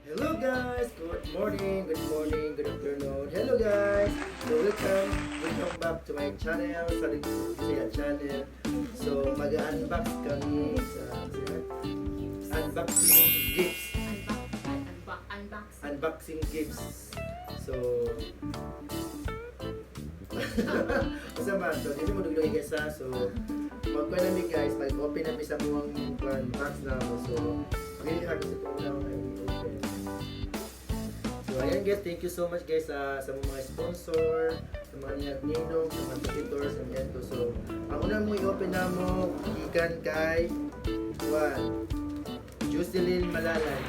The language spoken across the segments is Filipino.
Hello guys, good morning, good afternoon. Hello guys, so welcome back to my channel, Saling Bisaya channel. So mag-unbox kami sa unboxing gifts. Unboxing gifts. So Asa man, so dito mo dugay guys ha. So magkuha namin guys, mag-open namin sa muang box na mo. So pili ako sa itong una na i-open. So ayan guys, thank you so much guys sa mga sponsor, sa mga ninong, sa mga visitors, and yan to. So ang una mo i-open na mo, ikan kay Juan Jocelyn Malalay.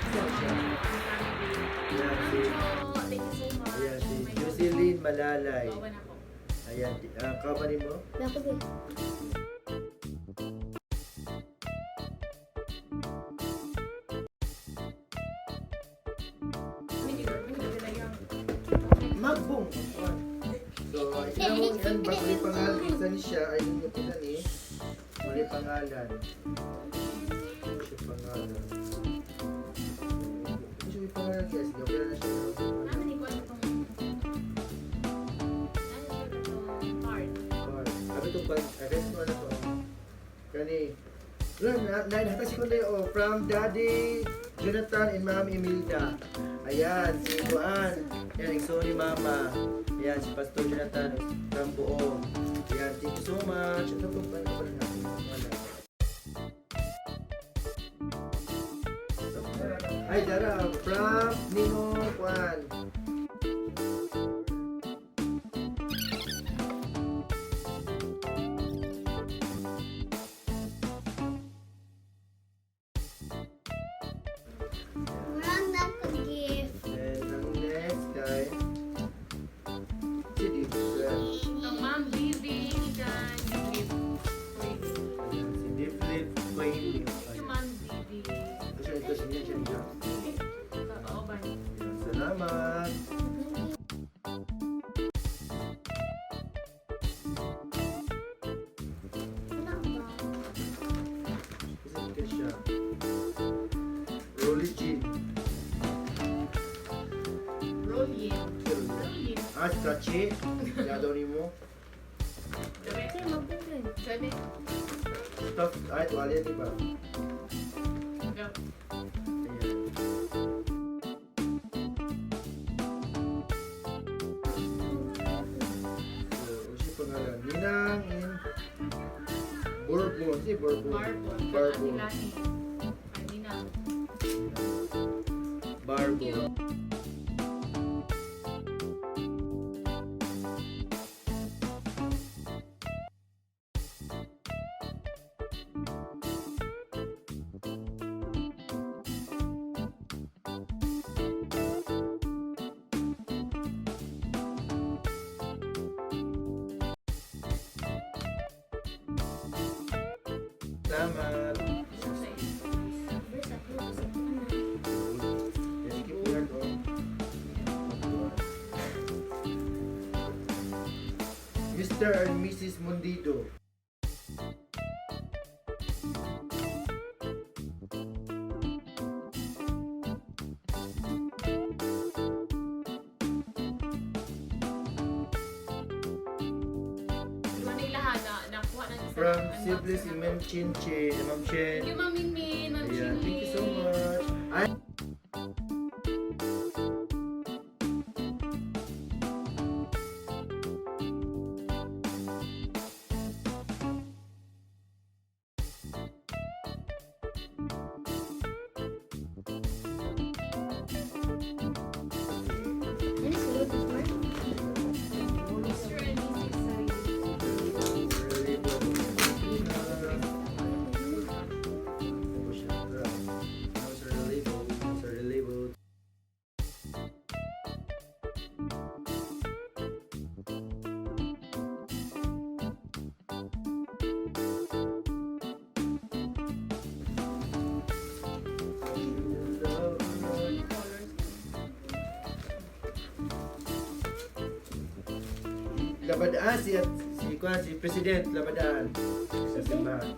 Ayan si Jocelyn Malalay. Ayan, kapanin mo? Ako din. Magbong! So, ilan mo yan, bago yung pangalan, isa ni siya, ay yung pila ni, muli pangalan. Ito siya pangalan. Ito siya yung pangalan guys, gawin na siya. Sabi itong pag, arrest mo na to. Kani, nahatas ko na from Daddy Jonathan and Mami Imelda. Ayan, si Juan. Ayan, igso ni Mama. Ayan, si Pastor Jonathan from Buong. Ayan, thank you so much. Ito po pa na natin. Ay, Dara, from Nino Juan. Marang na ako gift. And ang next kay si Diplet. Ma'am Bibi, ikan, gift. Ayan, si Diplet Queen. Thank you, Ma'am Bibi. Ito siya. Kaoban. Salamat. Ano ba? Kasi siya. Rolly G. Rolling. Rolling. Scratchy. Yadaw ni mo. Gabi. Kasi mabuhay. Gabi. Stuff. Ay, tuwalya di ba? Go. Ayan. So, siya pangalan. Ninang in Bourbon. Si Bourbon. Barbon. Barbon. Lani. Kanina. Barbon. Salamat. Yes, keep yan, oh. Mr. and Mrs. Mundido. Manila na nakuha ng isa. From Simple si Ma'am Chin Chin. Ma'am Chin. Thank you, Ma'am Minmin. Ma'am Ayan, thank you so Chingy. much. Ay, Ano sa'yo, Bismarck? Mr. and Mrs. Sari. Labadaan si President Labadaan sa simbahan.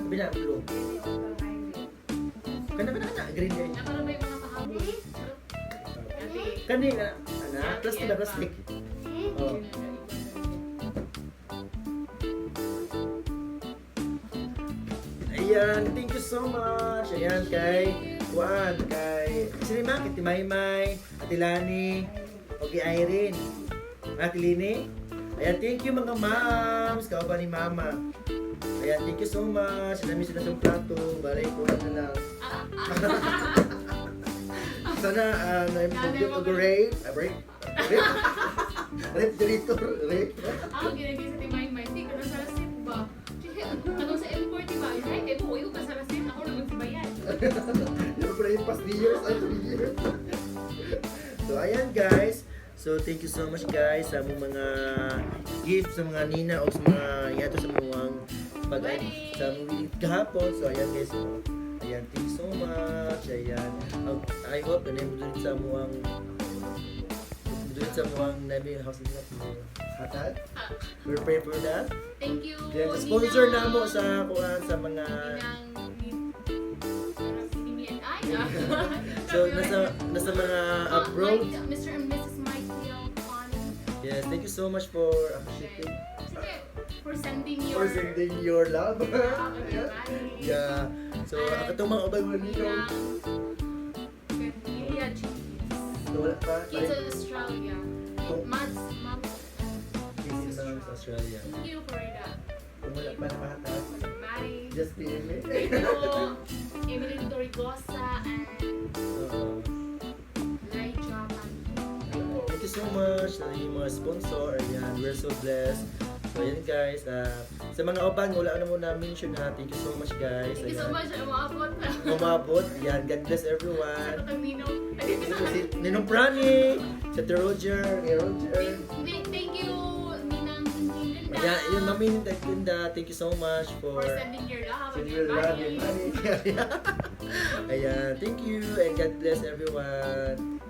Bila, blue. Kana, green guys. Nakaroon ba yung mga pahabol? Kani, plastic na plastic. Oh. Ayan, thank you so much. Ayan, kay Juan, kay Sinima, kay Timaymay, Ate Lani, okay, Irene, Ate Lini. Ayan, thank you mga moms, kauban ni Mama. Ayan, thank you so much. Nami sila sa plato, balay ko na lang. Sana, na-improve ko rape, refrigerator, rape. Ako ginagay sa Timay May. Hindi ka na sa rasit ba? Anong sa M40 ba? Ay, kaya po, uyo ka sa rasit. Ako naman si Bayan. Yung pala yung past 3 years, 3 years. So, ayan guys. So, thank you so much guys sa mga gifts sa mga nina o sa mga yato sa mga pag sa mga kahapon. So, ayan guys. So, ayan, thank you so much. Ayan. I hope na name sa mga sa mga nabi house nila. Hatad? We're praying for that. Thank you. Yan, sa sponsor na mo sa kuhan sa mga so nasa mga abroad. Mr. and Mrs. Michael Connie. Yes, thank you so much for appreciating For sending your love. Yeah. Yeah. So ako itong mga ubay mo nito. Yeah, cheese. So wala pa. Kids of Australia. Mads, Mom. Kids in Australia. Thank you for that. Kung wala pa na mahatas, Mari. just PM me. Thank you, Emily Dorigosa and Laija Manto. Thank you so much sa inyong mga sponsor. Ayan, we're so blessed. So ayan guys, sa mga uban, wala na muna mention ha. Thank you so much guys. Thank you so much. Umabot. Umabot. Ayan, God bless Sa everyone. Tatang Nino. Si Ninong Prani, sa Ate Roger, ni Roger. Thank you, Ninang Linda. Ayan, yun, Mami Linda, thank you so much For sending your love and Send your your love money. and money. Ayan, thank you and God bless everyone.